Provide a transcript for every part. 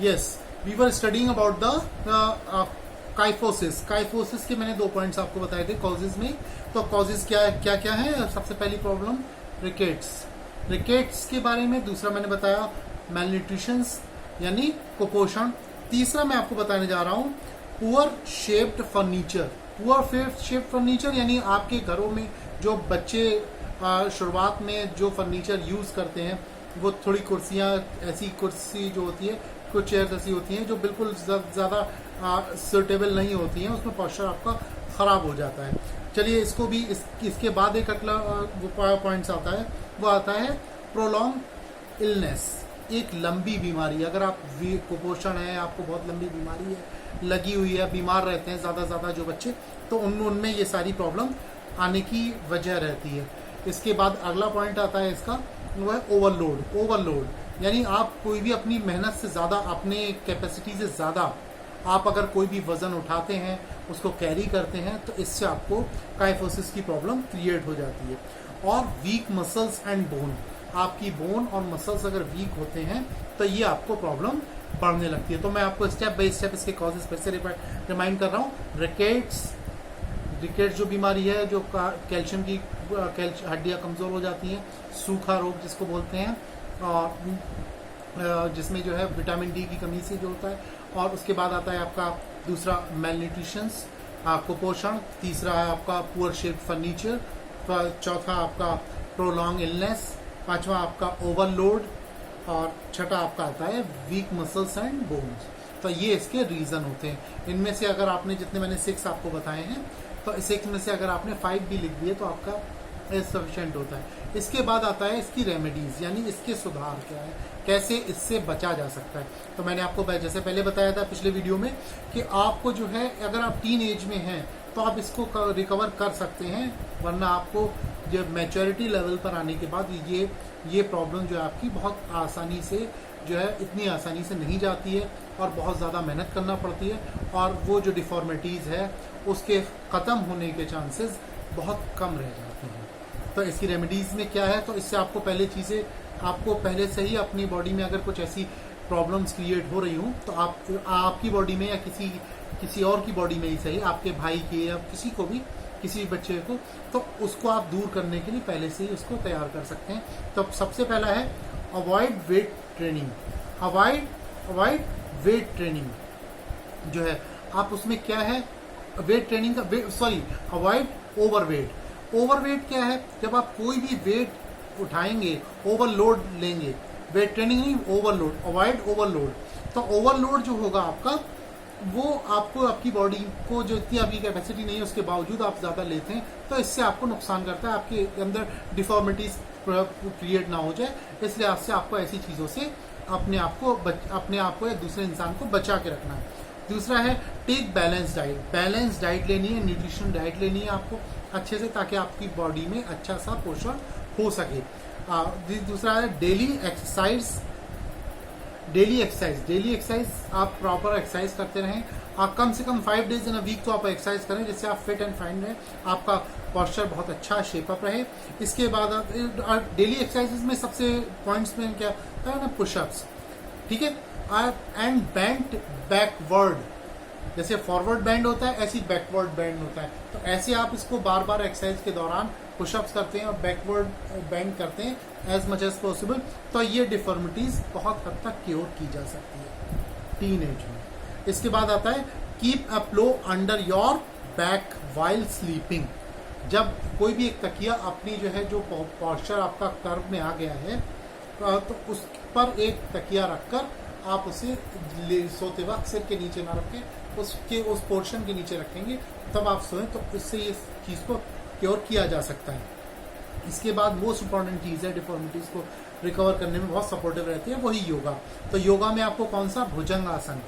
Yes, we were studying about the kyphosis. Kyphosis के मैंने 2 points आपको बताए थे कॉजेज में। तो कॉजेज क्या क्या है? सबसे पहली प्रॉब्लम रिकेट्स, रिकेट्स के बारे में। दूसरा मैंने बताया मेलन्यूट्रिशन यानी कुपोषण। तीसरा मैं आपको बताने जा रहा हूं poor shaped furniture. Poor shaped furniture यानी आपके घरों में जो बच्चे शुरुआत में जो फर्नीचर यूज करते हैं वो थोड़ी कुर्सियां, ऐसी कुर्सी जो होती है, कुछ चेयर्स ऐसी होती हैं जो बिल्कुल ज्यादा सुटेबल नहीं होती हैं, उसमें पोस्चर आपका खराब हो जाता है। चलिए इसको भी इसके बाद एक अगला पॉइंट्स आता है, वो आता है प्रोलॉन्ग इलनेस, एक लंबी बीमारी। अगर आप कुपोषण है, आपको बहुत लंबी बीमारी है लगी हुई है, बीमार रहते हैं ज्यादा जो बच्चे, तो उनमें ये सारी प्रॉब्लम आने की वजह रहती है। इसके बाद अगला पॉइंट आता है इसका, वो है ओवरलोड। ओवरलोड यानी आप कोई भी अपनी मेहनत से ज्यादा, अपने कैपेसिटी से ज्यादा आप अगर कोई भी वजन उठाते हैं, उसको कैरी करते हैं, तो इससे आपको काइफोसिस की प्रॉब्लम क्रिएट हो जाती है। और वीक मसल्स एंड बोन, आपकी बोन और मसल्स अगर वीक होते हैं तो ये आपको प्रॉब्लम बढ़ने लगती है। तो मैं आपको स्टेप बाय स्टेप इसके कॉजेज फिर से रिमाइंड कर रहा हूँ। रिकेट्स जो बीमारी है, जो कैल्शियम की हड्डियां कमजोर हो जाती हैं, सूखा रोग जिसको बोलते हैं, और जिसमें जो है विटामिन डी की कमी से जो होता है। और उसके बाद आता है आपका दूसरा मेलन्यूट्रिशन, कुपोषण। तीसरा है आपका पुअर शेप्ड फर्नीचर। चौथा आपका प्रोलॉन्ग इलनेस। पांचवा आपका ओवरलोड। और छठा आपका आता है वीक मसल्स एंड बोन्स। तो ये इसके रीजन होते हैं। इनमें से अगर आपने, जितने मैंने 6 आपको बताए हैं, तो 6 में से अगर आपने 5 भी लिख दिए तो आपका सफिशिएंट होता है। इसके बाद आता है इसकी रेमेडीज, यानी इसके सुधार क्या है, कैसे इससे बचा जा सकता है। तो मैंने आपको जैसे पहले बताया था पिछले वीडियो में कि आपको जो है, अगर आप टीन एज में हैं तो आप इसको रिकवर कर सकते हैं, वरना आपको जब मैच्योरिटी लेवल पर आने के बाद ये प्रॉब्लम जो है आपकी बहुत आसानी से जो है, इतनी आसानी से नहीं जाती है और बहुत ज़्यादा मेहनत करना पड़ती है, और वो जो डिफॉर्मिटीज़ है उसके ख़त्म होने के चांसेस बहुत कम रह जाते हैं। तो इसकी रेमेडीज़ में क्या है, तो इससे आपको आपको पहले से ही अपनी बॉडी में अगर कुछ ऐसी प्रॉब्लम्स क्रिएट हो रही हूँ, तो आपकी बॉडी में या किसी और की बॉडी में ही सही, आपके भाई की या किसी भी बच्चे को, तो उसको आप दूर करने के लिए पहले से ही उसको तैयार कर सकते हैं। तो सबसे पहला है avoid weight training. Avoid weight training जो है, आप उसमें क्या है, वेट ट्रेनिंग का अवॉइड ओवरवेट। ओवरवेट क्या है, जब आप कोई भी वेट उठाएंगे, ओवरलोड लेंगे, वेट ट्रेनिंग नहीं, ओवरलोड, अवॉइड ओवरलोड। तो ओवरलोड जो होगा आपका, वो आपको, आपकी बॉडी को जो इतनी आपकी कैपेसिटी नहीं है उसके बावजूद आप ज्यादा लेते हैं, तो इससे आपको नुकसान करता है, आपके अंदर डिफॉर्मिटीज क्रिएट ना हो जाए। इसलिए आपसे आपको ऐसी चीजों से अपने आप को या दूसरे इंसान को बचा के रखना है। दूसरा है take balance diet. Balance diet लेनी है, न्यूट्रिशन डाइट लेनी है आपको अच्छे से, ताकि आपकी बॉडी में अच्छा सा पोषण हो सके। दूसरा है डेली एक्सरसाइज। डेली एक्सरसाइज आप प्रॉपर एक्सरसाइज करते रहें। आप कम से कम 5 डेज इन अ वीक तो आप एक्सरसाइज करें, जिससे आप फिट एंड फाइन रहें, आपका पोस्चर बहुत अच्छा शेपअप रहे। इसके बाद डेली एक्सरसाइजेज में सबसे पॉइंट्स में क्या है ना, पुशअप्स, ठीक है, एंड बेंट बैकवर्ड। जैसे फॉरवर्ड बेंड होता है, ऐसी बैकवर्ड बेंड होता है। तो ऐसे आप इसको बार बार एक्सरसाइज के दौरान पुशअप्स करते हैं और बैकवर्ड बेंड करते हैं एज मच एज पॉसिबल, तो ये डिफॉर्मिटीज बहुत हद तक क्योर की जा सकती है टीन एज में। इसके बाद आता है keep a pillow under your back while sleeping. जब कोई भी एक तकिया अपनी जो है, जो पॉस्चर आपका कर्व में आ गया है, तो उस पर एक तकिया रखकर आप उसे सोते वक्त सिर के नीचे ना रखें, उस पोर्शन के नीचे रखेंगे, तब आप सोएं, तो इससे ये चीज को क्योर किया जा सकता है। इसके बाद मोस्ट इंपॉर्टेंट चीज है, डिफॉर्मिटीज को रिकवर करने में बहुत सपोर्टिव रहती है, वही योगा। तो योगा में आपको कौन सा, भुजंग आसन,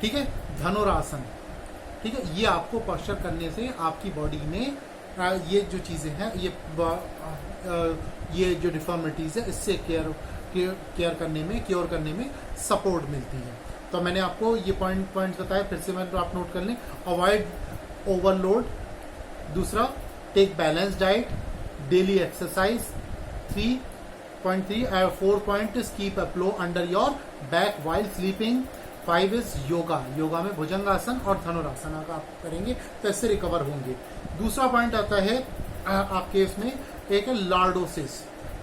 ठीक है, धनुरासन, ठीक है, ये आपको पोस्चर करने से आपकी बॉडी में ये जो चीजें हैं, ये जो डिफॉर्मिटीज है, इससे क्योर करने में सपोर्ट मिलती है। तो मैंने आपको ये पॉइंट्स बताए, फिर से मैं आप नोट कर लें। अवॉइड ओवरलोड, दूसरा take balance diet, daily exercise, 3.3 4 point is keep a pillow under your back while sleeping. 5 is yoga, yoga में भुजंगासन और धनुरासन अगर आप करेंगे तो इससे रिकवर होंगे। दूसरा पॉइंट आता है आपके इसमें एक है लॉर्डोसिस।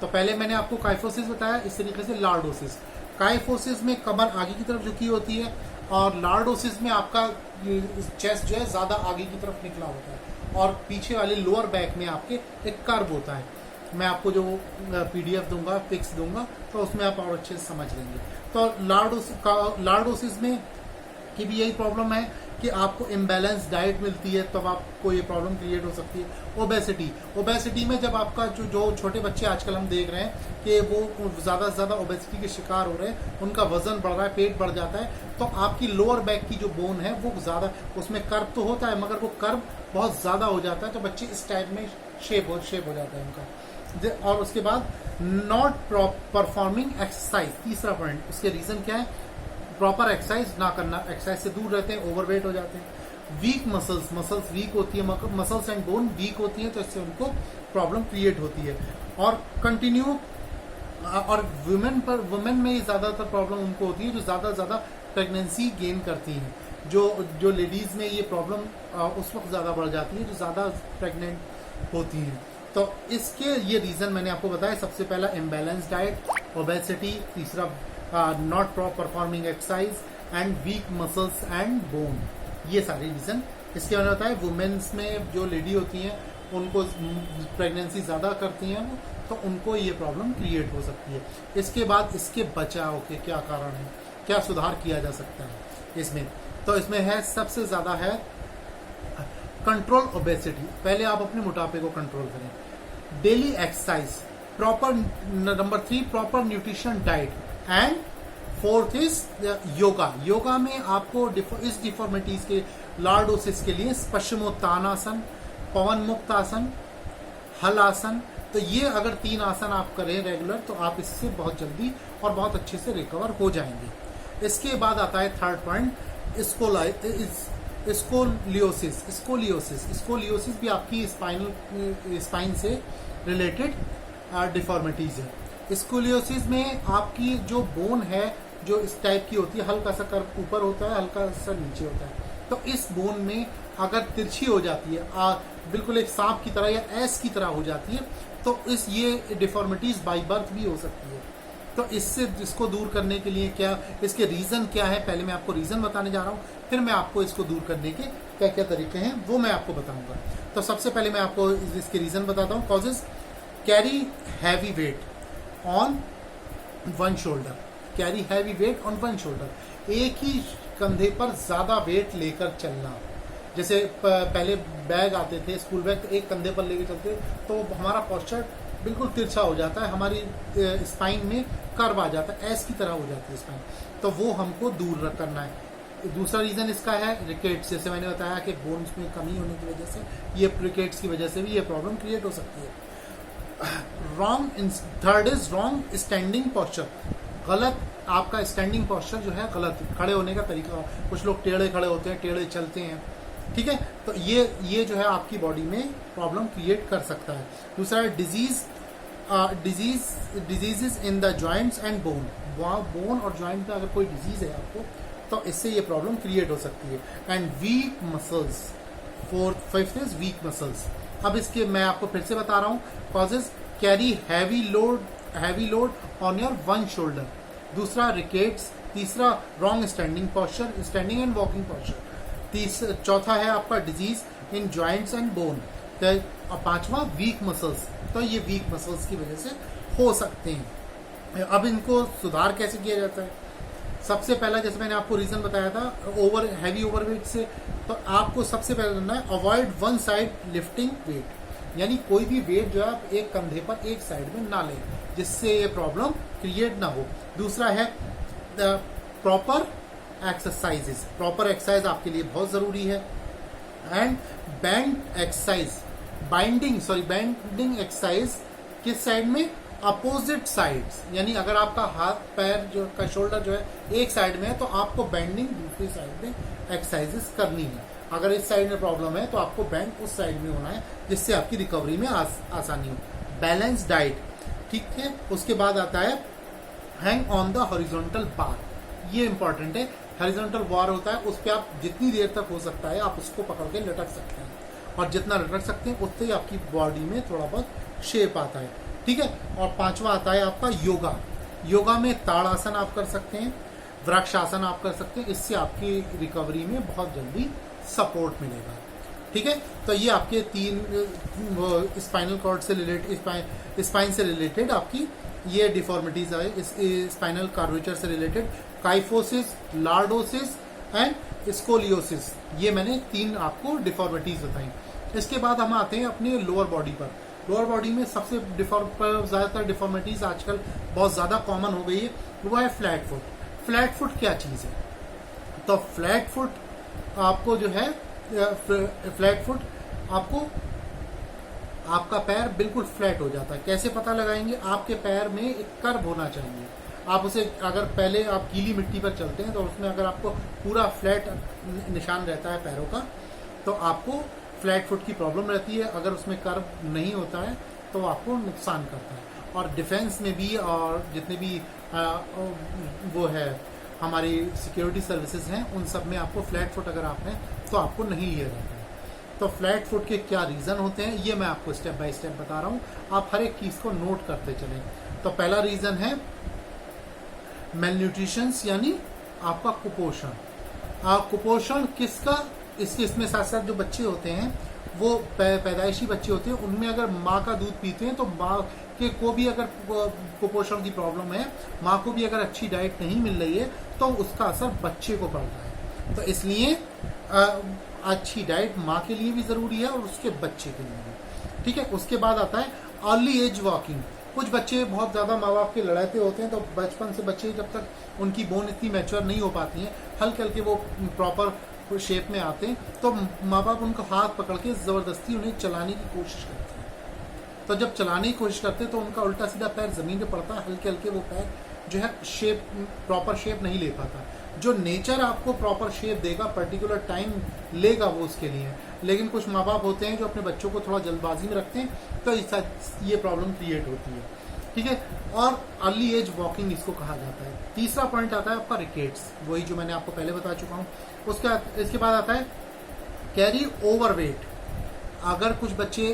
तो पहले मैंने आपको काइफोसिस बताया, इस तरीके से लॉर्डोसिस। काइफोसिस में कमर आगे की तरफ झुकी होती है और लॉर्डोसिस में आपका चेस्ट जो है ज्यादा आगे की तरफ निकला होता है और पीछे वाले लोअर बैक में आपके एक कर्व होता है। मैं आपको जो PDF दूंगा, पिक्स दूंगा, तो उसमें आप और अच्छे से समझ लेंगे। तो लॉर्डोसिस में की भी यही प्रॉब्लम है कि आपको इम्बैलेंस डाइट मिलती है, तब आपको ये प्रॉब्लम क्रिएट हो सकती है। ओबेसिटी में जब आपका जो छोटे बच्चे आजकल हम देख रहे हैं कि वो ज़्यादा से ज़्यादा ओबेसिटी के शिकार हो रहे हैं, उनका वजन बढ़ रहा है, पेट बढ़ जाता है, तो आपकी लोअर बैक की जो बोन है वो ज़्यादा, उसमें कर्व तो होता है मगर वो कर्व बहुत ज़्यादा हो जाता है, तो बच्चे इस टाइप में शेप हो जाता है उनका। और उसके बाद नॉट परफॉर्मिंग एक्सरसाइज, तीसरा पॉइंट। उसके रीजन क्या है? प्रॉपर एक्सरसाइज ना करना, एक्सरसाइज से दूर रहते हैं, ओवरवेट हो जाते हैं। वीक मसल्स वीक होती है, मसल्स एंड बोन वीक होती है, तो इससे उनको प्रॉब्लम क्रिएट होती है। और कंटिन्यू, और वुमेन में ज्यादातर प्रॉब्लम उनको होती है जो ज्यादा प्रेगनेंसी गेन करती हैं। जो लेडीज में ये प्रॉब्लम उस वक्त ज्यादा बढ़ जाती है जो ज्यादा प्रेग्नेंट होती हैं। तो इसके ये रीजन मैंने आपको बताया। सबसे पहला इम्बैलेंस डाइट, ओबेसिटी, तीसरा not performing exercise and week muscles and bone, ये सारे रीजन इसके बारे में होता है। वुमेन्स में जो लेडी होती हैं उनको प्रेगनेंसी ज्यादा करती हैं तो उनको ये प्रॉब्लम क्रिएट हो सकती है। इसके बाद इसके बचाव के क्या कारण है, क्या सुधार किया जा सकता है इसमें? तो इसमें है, सबसे ज्यादा है कंट्रोल ओबेसिटी। पहले आप अपने मोटापे को कंट्रोल करें। Daily exercise, proper, number 3 proper nutrition diet, and 4th is yoga में आपको इस डिफॉर्मिटीज के, लॉर्डोसिस के लिए पश्चिमोत्तानासन, पवन मुक्त आसन, हल आसन, तो ये अगर 3 आसन आप करें रेगुलर तो आप इससे बहुत जल्दी और बहुत अच्छे से रिकवर हो जाएंगे। इसके बाद आता है थर्ड पॉइंट, स्कोलियोसिस भी आपकी स्पाइन से रिलेटेड डिफॉर्मिटीज है। स्कोलियोसिस में आपकी जो बोन है जो इस टाइप की होती है, हल्का सा कर्व ऊपर होता है, हल्का सा नीचे होता है, तो इस बोन में अगर तिरछी हो जाती है, बिल्कुल एक सांप की तरह या एस की तरह हो जाती है, तो ये डिफॉर्मिटीज बाई बर्थ भी हो सकती है। तो इसको दूर करने के लिए क्या, इसके रीजन क्या है, पहले मैं आपको रीजन बताने जा रहा हूँ, फिर मैं आपको इसको दूर करने के क्या क्या तरीके हैं वो मैं आपको बताऊंगा। तो सबसे पहले मैं आपको इसके रीजन बताता हूँ। Causes, carry heavy weight on one shoulder, carry heavy weight on one shoulder, एक ही कंधे पर ज्यादा वेट लेकर चलना। जैसे पहले बैग आते थे, स्कूल बैग, तो एक कंधे पर लेकर चलते तो हमारा पोस्चर बिल्कुल तिरछा हो जाता है, हमारी स्पाइन में कर्व आ जाता है, एस की तरह हो जाती है स्पाइन, तो वो हमको दूर करना है। दूसरा रीजन इसका है रिकेट्स, जैसे मैंने बताया कि बोन्स में कमी होने की वजह से, ये रिकेट्स की वजह से भी ये प्रॉब्लम क्रिएट हो सकती है। Third is wrong standing posture, गलत आपका स्टैंडिंग पोस्चर जो है गलत, खड़े होने का तरीका, कुछ लोग टेढ़े खड़े होते हैं, टेढ़े चलते हैं, ठीक है, तो ये जो है आपकी बॉडी में प्रॉब्लम क्रिएट कर सकता है। दूसरा है diseases in the joints and bone, bone और जॉइंट में अगर कोई डिजीज है आपको तो इससे ये प्रॉब्लम क्रिएट हो सकती है। And week muscles, fifth is weak muscles. अब इसके मैं आपको फिर से बता रहा हूँ causes, carry heavy load on your one shoulder, दूसरा रिकेट्स, तीसरा wrong standing posture, standing and walking posture, चौथा है आपका disease in joints and bone, और पांचवा वीक मसल्स, तो ये वीक मसल्स की वजह से हो सकते हैं। अब इनको सुधार कैसे किया जाता है? सबसे पहला, जैसे मैंने आपको रीजन बताया था हैवी ओवरवेट से, तो आपको सबसे पहले करना है avoid one side lifting wait, यानी कोई भी वेट जो है आप एक कंधे पर एक साइड में ना लें, जिससे ये प्रॉब्लम क्रिएट ना हो। दूसरा है प्रॉपर एक्सरसाइजेस, प्रॉपर एक्सरसाइज आपके लिए बहुत जरूरी है। And bend exercise, bending exercise किस साइड में? अपोजिट साइड्स, यानी अगर आपका हाथ पैर जो का शोल्डर जो है एक साइड में है तो आपको बैंडिंग दूसरी साइड में एक्सरसाइजेस करनी है। अगर इस साइड में प्रॉब्लम है तो आपको बैंड उस साइड में होना है, जिससे आपकी रिकवरी में आसानी हो। बैलेंस डाइट, ठीक है। उसके बाद आता है हैंग ऑन द हॉरिजॉन्टल बार, ये इंपॉर्टेंट है। हॉरिजॉन्टल बार होता है, उस पर आप जितनी देर तक हो सकता है आप उसको पकड़ के लटक सकते हैं, और जितना लटक सकते हैं उतने ही आपकी बॉडी में थोड़ा बहुत शेप आता है, ठीक है। और पांचवा आता है आपका योगा। योगा में ताड़ासन आप कर सकते हैं, वृक्षासन आप कर सकते हैं, इससे आपकी रिकवरी में बहुत जल्दी सपोर्ट मिलेगा, ठीक है। तो ये आपके 3 स्पाइनल कॉर्ड से रिलेटेड, स्पाइन से रिलेटेड आपकी ये डिफॉर्मिटीज आए, इस स्पाइनल कार्वेचर से related, kyphosis, lordosis and scoliosis. ये मैंने 3 आपको डिफॉर्मिटीज बताई। इसके बाद हम आते हैं अपने लोअर बॉडी पर। लोअर बॉडी में सबसे ज्यादातर डिफॉर्मिटीज आजकल बहुत ज्यादा कॉमन हो गई है, वो है फ्लैट फुट। फ्लैट फुट क्या चीज है? तो फ्लैट फुट आपको जो है, फ्लैट फुट आपको आपका पैर बिल्कुल फ्लैट हो जाता है। कैसे पता लगाएंगे? आपके पैर में एक कर्व होना चाहिए। आप उसे, अगर पहले आप गीली मिट्टी पर चलते हैं तो उसमें अगर आपको पूरा फ्लैट निशान रहता है पैरों का, तो आपको फ्लैट फुट की प्रॉब्लम रहती है। अगर उसमें कर्व नहीं होता है तो आपको नुकसान करता है। और डिफेंस में भी, और जितने भी वो है हमारी सिक्योरिटी सर्विसेज हैं, उन सब में आपको फ्लैट फुट अगर आप हैं तो आपको नहीं लिया जाता है। तो फ्लैट फुट के क्या रीजन होते हैं ये मैं आपको स्टेप बाय स्टेप बता रहा हूं, आप हर एक चीज को नोट करते चलें। तो पहला रीजन है मेलन्यूट्रिशन, यानी आपका कुपोषण। कुपोषण किसका? इसमें साथ साथ जो बच्चे होते हैं वो पैदाइशी बच्चे होते हैं, उनमें अगर माँ का दूध पीते हैं तो माँ के को भी अगर कुपोषण की प्रॉब्लम है, माँ को भी अगर अच्छी डाइट नहीं मिल रही है तो उसका असर बच्चे को पड़ता है। तो इसलिए अच्छी डाइट माँ के लिए भी जरूरी है और उसके बच्चे के लिए भी, ठीक है। उसके बाद आता है अर्ली एज वॉकिंग। कुछ बच्चे बहुत ज्यादा माँ बाप के लड़ाते होते हैं, तो बचपन से बच्चे जब तक उनकी बोन इतनी मैच्योर नहीं हो पाती है, हल्के हल्के वो प्रॉपर शेप में आते हैं, तो माँ बाप उनका हाथ पकड़ के जबरदस्ती उन्हें चलाने की कोशिश करते हैं। तो जब चलाने की कोशिश करते हैं तो उनका उल्टा सीधा पैर जमीन पे पड़ता है, हल्के हल्के वो पैर जो है शेप, प्रॉपर शेप नहीं ले पाता। जो नेचर आपको प्रॉपर शेप देगा, पर्टिकुलर टाइम लेगा वो उसके लिए। लेकिन कुछ माँ बाप होते हैं जो अपने बच्चों को थोड़ा जल्दबाजी में रखते हैं, तो ये प्रॉब्लम क्रिएट होती है, ठीक है। और अर्ली एज वॉकिंग इसको कहा जाता है। तीसरा पॉइंट आता है आपका रिकेट्स, वही जो मैंने आपको पहले बता चुका हूँ। इसके बाद आता है कैरी ओवरवेट। अगर कुछ बच्चे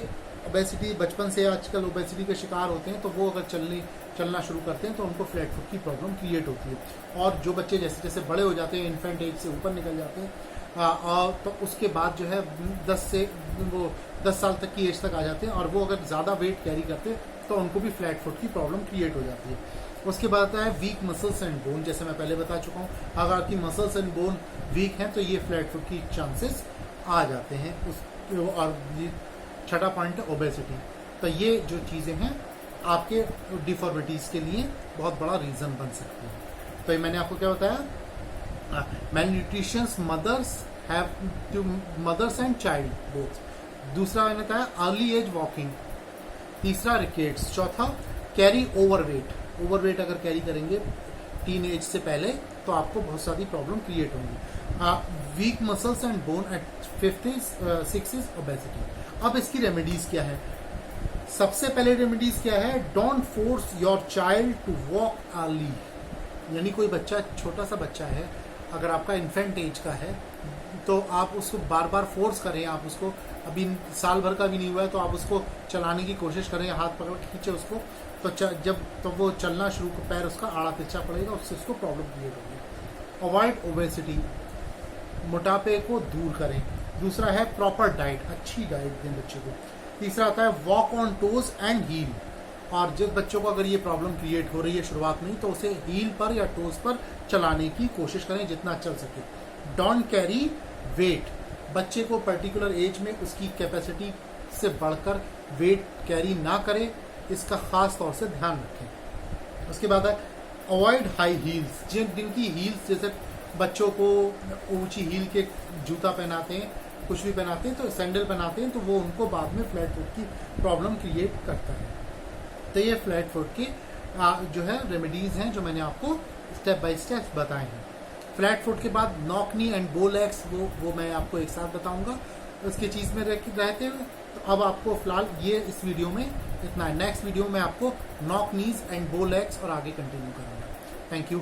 ओबेसिटी, बचपन से आजकल ओबेसिटी के शिकार होते हैं, तो वो अगर चलना शुरू करते हैं तो उनको फ्लैट फुट की प्रॉब्लम क्रिएट होती है। और जो बच्चे जैसे जैसे बड़े हो जाते हैं, इन्फेंट एज से ऊपर निकल जाते हैं, और तो उसके बाद जो है 10 साल तक की एज तक आ जाते हैं, और वो अगर ज़्यादा वेट कैरी करते हैं तो उनको भी फ्लैट फुट की प्रॉब्लम क्रिएट हो जाती है। उसके बाद आता है वीक मसल्स एंड बोन। जैसे मैं पहले बता चुका हूँ, अगर आपकी मसल्स एंड बोन वीक हैं तो ये फ्लैट फुट की चांसेस आ जाते हैं। और छठा पॉइंट है ओबेसिटी। तो ये जो चीज़ें हैं आपके डिफॉर्मिटीज के लिए बहुत बड़ा रीजन बन सकती है। तो ये मैंने आपको क्या बताया, malnutrition mothers and child both. दूसरा मैंने बताया अर्ली एज वॉकिंग। तीसरा रिकेट्स। चौथा कैरी ओवरवेट। ओवरवेट अगर कैरी करेंगे टीन एज से पहले तो आपको बहुत सारी प्रॉब्लम क्रिएट होंगी। Weak muscles and bone at 6 is obesity. अब इसकी रेमेडीज क्या है? सबसे पहले रेमेडीज क्या है? Don't force your child to walk early. यानी कोई बच्चा, छोटा सा बच्चा है, अगर आपका इन्फेंट एज का है, तो आप उसको बार बार फोर्स करें, आप उसको अभी साल भर का भी नहीं हुआ है तो आप उसको चलाने की कोशिश करें, हाथ पकड़ के खींचे उसको, तो वो चलना शुरू, पैर उसका आड़ा तिरछा पड़ेगा, उससे उसको प्रॉब्लम क्रिएट होगी। अवॉइड ओबेसिटी, मोटापे को दूर करें। दूसरा है प्रॉपर डाइट, अच्छी डाइट दें बच्चे को। तीसरा आता है walk on toes and heel. और जिस बच्चों को अगर ये प्रॉब्लम क्रिएट हो रही है शुरुआत में, तो उसे हील पर या टोज पर चलाने की कोशिश करें जितना चल सके। Don't carry weight. बच्चे को पर्टिकुलर एज में उसकी कैपेसिटी से बढ़कर वेट कैरी ना करें, इसका खास तौर से ध्यान रखें। उसके बाद है अवॉइड हाई हील्स। जिनकी हील्स, जैसे बच्चों को ऊंची हील के जूता पहनाते हैं, कुछ भी पहनाते हैं, तो सैंडल पहनाते हैं, तो वो उनको बाद में फ्लैट फुट की प्रॉब्लम क्रिएट करता है। तो ये फ्लैट फुट की जो है रेमेडीज हैं जो मैंने आपको स्टेप बाय स्टेप बताए हैं। फ्लैट फुट के बाद नॉक नी एंड बो लेग्स, वो मैं आपको एक साथ बताऊंगा उसके चीज में रहते हुए। तो अब आपको फिलहाल ये इस वीडियो में इतना है। नेक्स्ट वीडियो में आपको नॉक नीज एंड बो लेग्स और आगे कंटिन्यू करूंगा। Thank you.